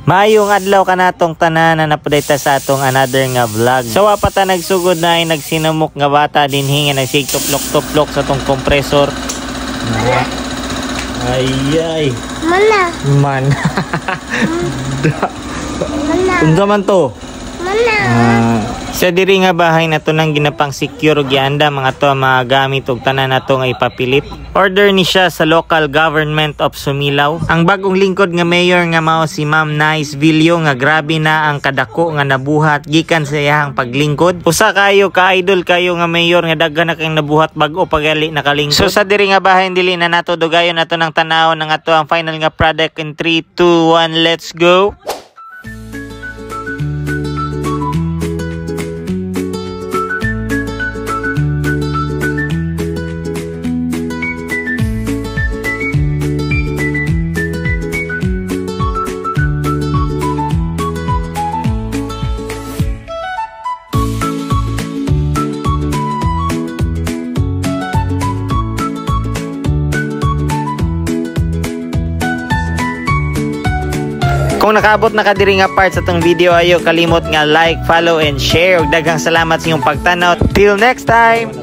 Maayong adlaw kanatong tanan na napadayta sa atong another nga vlog. So pa ta nagsugod na ay nagsinamok nga bata dinhi nga nagsigtuplok-tuplok sa tong kompresor. Ay. Mana. Man. Unsa man to? Mana. Sa diri nga bahay na to nang ginapang secure og gianda mga to mga gamit og tanan nato nga ipapilit. Order ni siya sa local government of Sumilaw. Ang bagong lingkod nga mayor nga mao si Ma'am Nice Villo nga grabe na ang kadako nga nabuhat gikan sa iyang paglingkod. Usa kayo ka-idol kayo nga mayor nga daghan na kayong nabuhat bag-o pagali nakalingkod. So sa diri nga bahay dili na nato dugayon nato ng tanaw ng ato ang final nga product in 3, 2, 1, let's go. Kung nakaabot na ka diri nga part sa tong video, ayo kalimot nga like, follow and share. Ug daghang salamat sa inyong pagtanaw. Till next time.